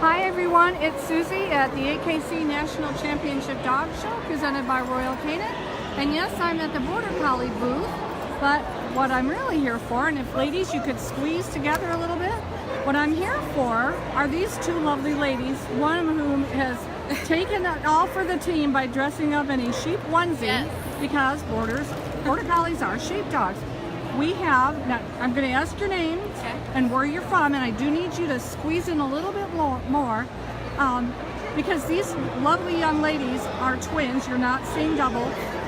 Hi everyone, it's Susie at the AKC National Championship Dog Show presented by Royal Canin. And yes, I'm at the Border Collie booth, but what I'm really here for, and if ladies you could squeeze together a little bit, what I'm here for are these two lovely ladies, one of whom has taken it all for the team by dressing up in a sheep onesie because Border Collies are sheepdogs. We have, now I'm going to ask your names and where you're from, and I do need you to squeeze in a little bit more because these lovely young ladies are twins. You're not seeing double,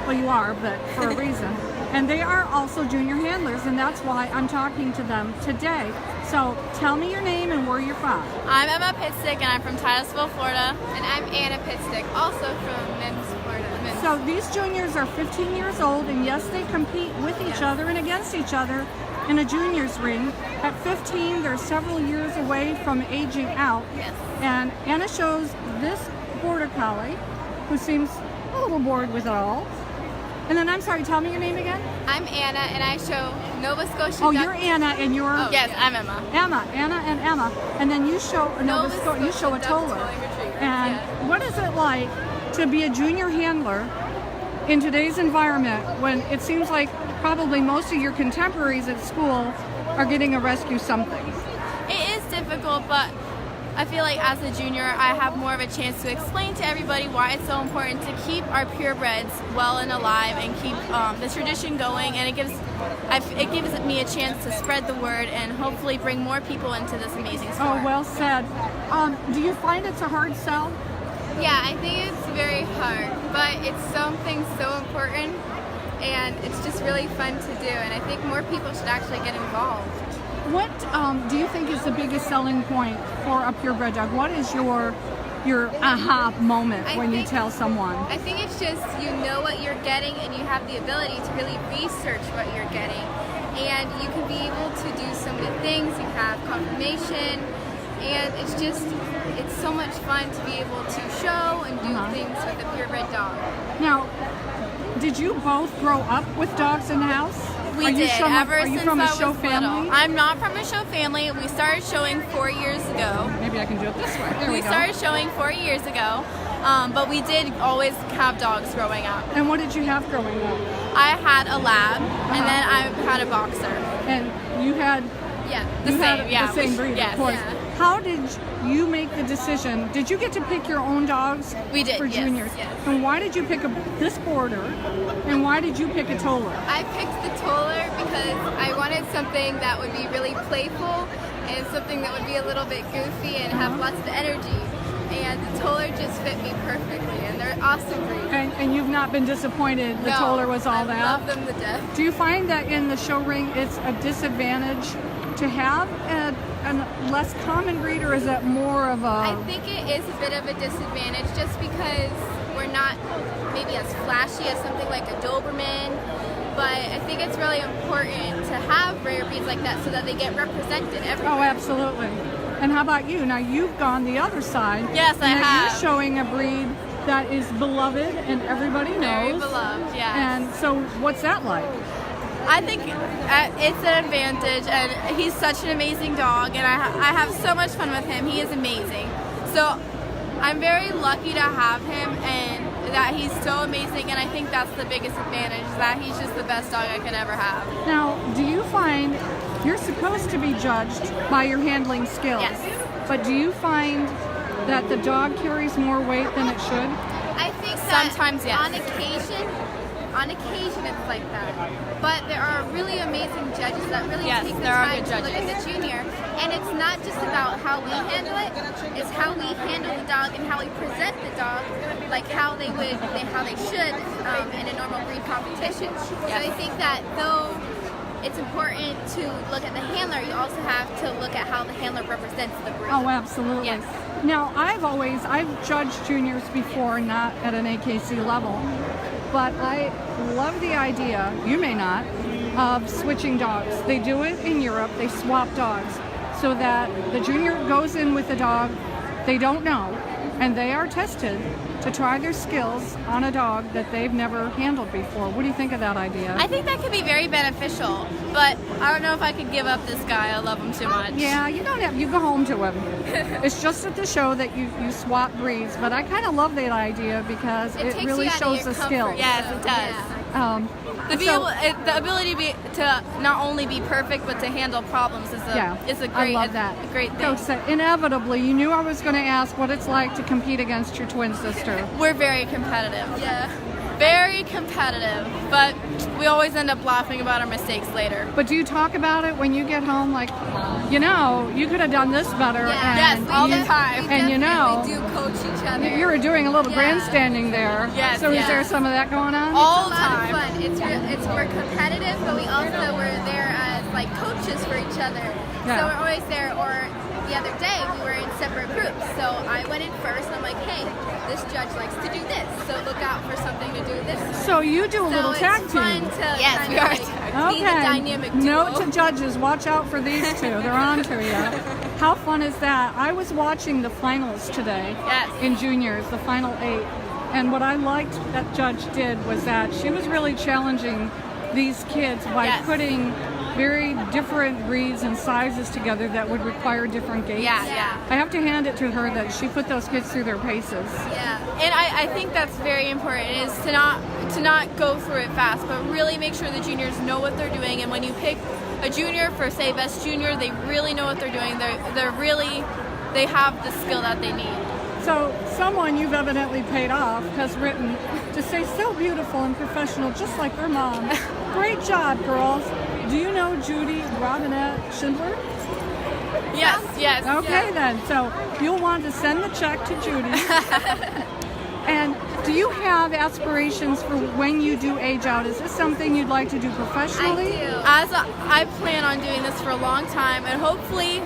well you are, but for a reason. And they are also junior handlers, and that's why I'm talking to them today. So tell me your name and where you're from. I'm Emma Pitstick, and I'm from Titusville, Florida. And I'm Anna Pitstick, also from Mims, Florida. So these juniors are 15 years old, and yes, they compete with each other and against each other in a juniors ring. At 15, they're several years away from aging out. Yes. And Anna shows this Border Collie, who seems a little bored with it all. And then, I'm sorry, tell me your name again. I'm Anna, and I show Nova Scotia. Oh, you're Anna, and you're... Oh, yes, I'm Emma. Anna and Emma. And then you show Nova Scotia, you show a Toller. And what is it like to be a junior handler in today's environment when it seems like probably most of your contemporaries at school are getting a rescue something? It is difficult, but I feel like as a junior, I have more of a chance to explain to everybody why it's so important to keep our purebreds well and alive and keep the tradition going. And it gives me a chance to spread the word and hopefully bring more people into this amazing sport. Oh, well said. Do you find it's a hard sell? Yeah, I think it's very hard, but it's something so important, and it's just really fun to do. And I think more people should actually get involved. What do you think is the biggest selling point for a purebred dog? What is your aha moment when you tell someone? I think it's just you know what you're getting and you have the ability to really research what you're getting. And you can be able to do so many things. You have conformation, and it's so much fun to be able to show and do things with a purebred dog. Now, did you both grow up with dogs in the house? We did, ever since from I a show was family? little. I'm not from a show family. We started showing 4 years ago. Maybe I can do it this way. There we go. started showing 4 years ago, but we did always have dogs growing up. And what did you have growing up? I had a lab, and then I had a boxer. And you had the same breed, of course. Yeah. How did you make the decision? Did you get to pick your own dogs? We did, for juniors? Yes. And why did you pick this border? And why did you pick a Toller? I picked the Toller because I wanted something that would be really playful and something that would be a little bit goofy and have lots of energy. And the Toller just fit me perfectly, and they're awesome breeds. And you've not been disappointed the Toller was all that? I love them to death. Do you find that in the show ring it's a disadvantage to have a less common breed, or is that more of a... I think it is a bit of a disadvantage just because we're not maybe as flashy as something like a Doberman, but I think it's really important to have rare breeds like that so that they get represented everywhere. Oh, absolutely. And how about you? Now you've gone the other side. Yes, I have. You're showing a breed that is beloved and everybody knows. Very beloved, yes. And so what's that like? I think it's an advantage, and he's such an amazing dog, and I have so much fun with him. He is amazing. So I'm very lucky to have him, and that he's so amazing, and I think that's the biggest advantage, that he's just the best dog I could ever have. Now, do you find you're supposed to be judged by your handling skills? Yes. But do you find that the dog carries more weight than it should? I think that sometimes, yes. On occasion it's like that, but there are really amazing judges that really take the time to look at the junior, and it's not just about how we handle it, it's how we handle the dog and how we present the dog, like how they should in a normal breed competition. So I think that though it's important to look at the handler, you also have to look at how the handler represents the breed. Oh, absolutely. Yes. Now, I've judged juniors before, not at an AKC level, but I love the idea, you may not, of switching dogs. They do it in Europe, they swap dogs, so that the junior goes in with the dog they don't know, and they are tested to try their skills on a dog that they've never handled before. What do you think of that idea? I think that could be very beneficial, but I don't know if I could give up this guy. I love him too much. Yeah, you don't have. You go home to him. It's just at the show that you swap breeds, but I kind of love that idea because it takes really you out of shows your the comfort skills. Yes, it does. Um, The ability to not only be perfect but to handle problems is a I love that. a great thing. Coach said, inevitably, you knew I was going to ask what it's like to compete against your twin sister. We're very competitive. Yeah. Very competitive, but we always end up laughing about our mistakes later. But do you talk about it when you get home? Like, you know, you could have done this better. Yes, and all you- the time. And you know, we do coach each other. you were doing a little Yeah. grandstanding there. Yes, So is yes. there some of that going on? All It's the a lot time. of fun. We're competitive, but we also were there as like coaches for each other. Yeah. So we're always there. Or the other day we were in separate groups. So I went in first. And I'm like, hey, this judge likes to do this, so look out for something to do this. So you do a little so tag it's team. fun to Yes, kind we of are like tag be the dynamic duo. Note to judges, watch out for these two. They're on to you. How fun is that? I was watching the finals today Yes. in juniors, the final 8. And what I liked that judge did was that she was really challenging these kids by Yes. putting very different breeds and sizes together that would require different gaits. Yeah. I have to hand it to her that she put those kids through their paces. Yeah. And I think that's very important is to not go through it fast, but really make sure the juniors know what they're doing. And when you pick a junior for, say, best junior, they really know what they're doing. They have the skill that they need. So someone you've evidently paid off has written to say so beautiful and professional, just like their mom. Great job, girls. Do you know Judy Robinette Schindler? Yes. Okay then. So you'll want to send the check to Judy. And do you have aspirations for when you do age out? Is this something you'd like to do professionally? I do. I plan on doing this for a long time, and hopefully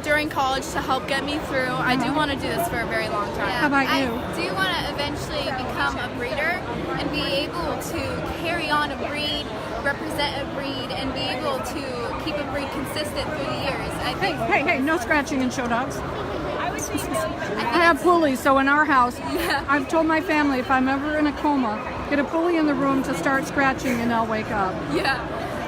during college to help get me through. I do want to do this for a very long time. How about you? I do want to eventually become a breeder and be able to carry on a breed, represent a breed, and be able to keep a breed consistent through the years. I think. Hey, no scratching in show dogs. I have pulleys, so in our house, I've told my family if I'm ever in a coma, get a pulley in the room to start scratching and I'll wake up. Yeah.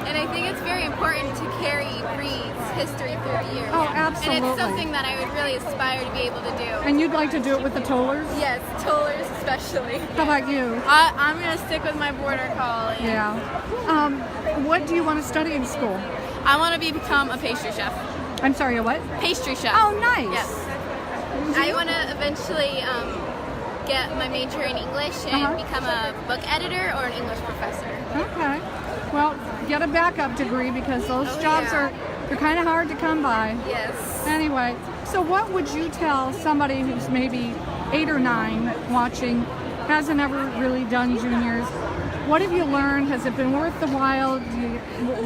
And I think it's very important to carry breeds history through the years. Oh, absolutely. And it's something that I would really aspire to be able to do. And you'd like to do it with the tollers? Yes, tollers especially. How about you? I'm going to stick with my border collie. Yeah. What do you want to study in school? I want to become a pastry chef. I'm sorry, a what? Pastry chef. Oh, nice. Yes. I want to eventually get my major in English and become a book editor or an English professor. Okay. Well, get a backup degree because those jobs they're kind of hard to come by. Yes. Anyway, so what would you tell somebody who's maybe 8 or 9 watching, hasn't ever really done juniors? What have you learned? Has it been worth the while?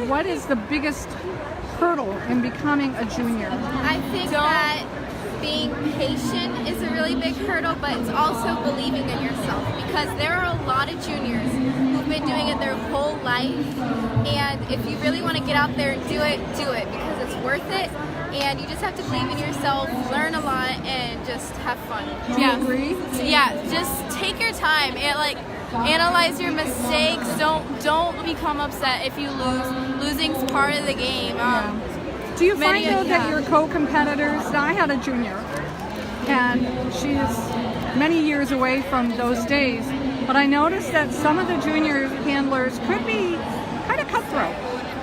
What is the biggest hurdle in becoming a junior? I think that being patient is a really big hurdle, but it's also believing in yourself because there are a lot of juniors who've been doing it their whole life, and if you really want to get out there and do it because it's worth it, and you just have to believe in yourself, learn a lot, and just have fun. Do you agree? Yeah, just take your time and analyze your mistakes. Don't become upset if you lose. Losing's part of the game. Do you find though that your co-competitors? Now I had a junior, and she's many years away from those days, but I noticed that some of the junior handlers could be kind of cutthroat.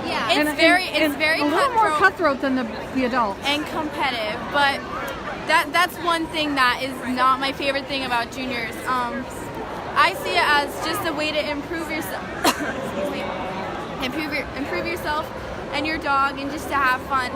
Yeah. It's very a little more cutthroat than the adults. and competitive, but that's one thing that is not my favorite thing about juniors. I see it as just a way to improve yourself. Excuse me. Improve yourself and your dog, and just to have fun.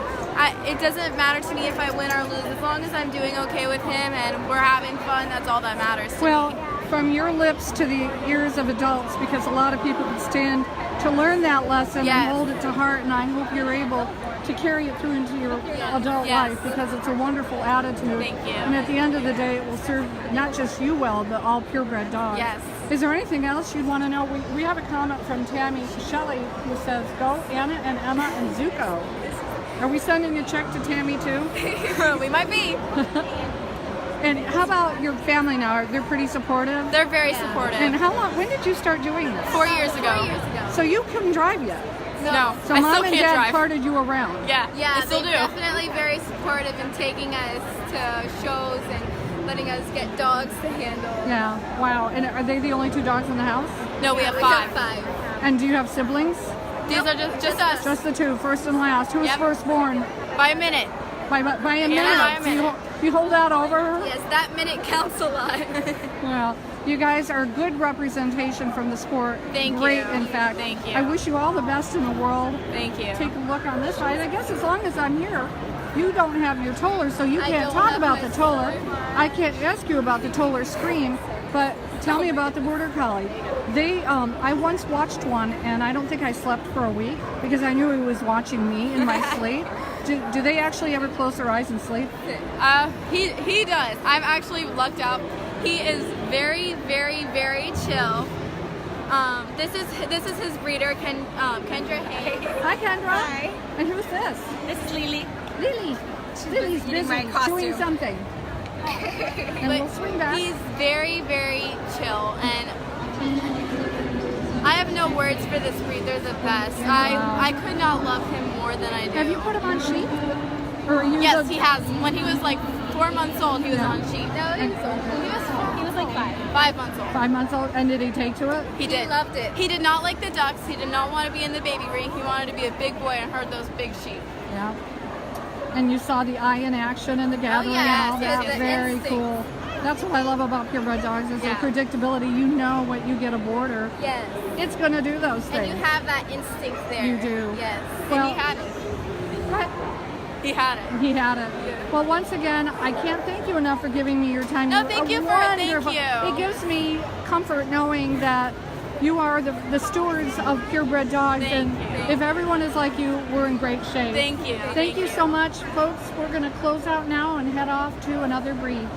It doesn't matter to me if I win or lose, as long as I'm doing okay with him and we're having fun. That's all that matters to me. From your lips to the ears of adults, because a lot of people can stand to learn that lesson and hold it to heart, and I hope you're able to carry it through into your adult life, because it's a wonderful attitude. Thank you. And at the end of the day, it will serve not just you well, but all purebred dogs. Yes. Is there anything else you'd want to know? We have a comment from Tammy Shelley who says, go Anna and Emma and Zuko. Are we sending a check to Tammy too? We might be. And how about your family now? They're pretty supportive? They're very supportive. And how long, when did you start doing this? 4 years ago. 4 years ago. So you couldn't drive yet? No, So I mom still and can't dad drive. carted you around? Yeah, Yeah, they still they're do. definitely very supportive in taking us to shows and letting us get dogs to handle. Yeah, wow. And are they the only 2 dogs in the house? No, we have We 5. got 5. And do you have siblings? These are just us. Just the 2, first and last. Who's Yep. firstborn? By a minute. By a minute. by a So you, minute. you hold that over her? Yes, that minute counts a lot. Well, you guys are good representation from the sport. Thank Great, you. in fact. Thank you. I wish you all the best in the world. Thank you. Take a look on this side. I guess as long as I'm here, you don't have your toller, so you I can't don't talk have about my the toller. toller. I can't ask you about the toller scream, but tell me about the Border Collie. I once watched one, and I don't think I slept for a week because I knew he was watching me in my sleep. Do they actually ever close their eyes and sleep? He does. I'm actually lucked out. He is very, very, very chill. This is his breeder, Kendra Hay. Hi, Kendra. Hi. And who's this? This is Lily. Lily. Lily's eating busy my costume. doing something. And But we'll swing back. he's very, very chill, and I have no words for this breed. They're the best. I could not love him more than I do. Have you put him on sheep? Or are you Yes, he has. When he was like 4 months old, he was Yeah. on sheep. No, he was like 5 months old. 5 months old? And did he take to it? He did. loved it. He did not like the ducks. He did not want to be in the baby ring. He wanted to be a big boy and herd those big sheep. Yeah. And you saw the eye in action and the gathering yes, and all yes, that. the Very instinct. cool. That's what I love about purebred dogs is Yeah. their predictability. You know what you get a boarder. Yes. It's going to do those And things. you have that instinct there. You do. Yes. Well, And he had it. What? He had it. He had it. Well, once again, I can't thank you enough for giving me your time. No, You're thank a you for it. Thank wonderful- you. It gives me comfort knowing that you are the stewards of purebred dogs, Thank and you. if everyone is like you, we're in great shape. Thank you. Thank you so much, folks. We're going to close out now and head off to another breed.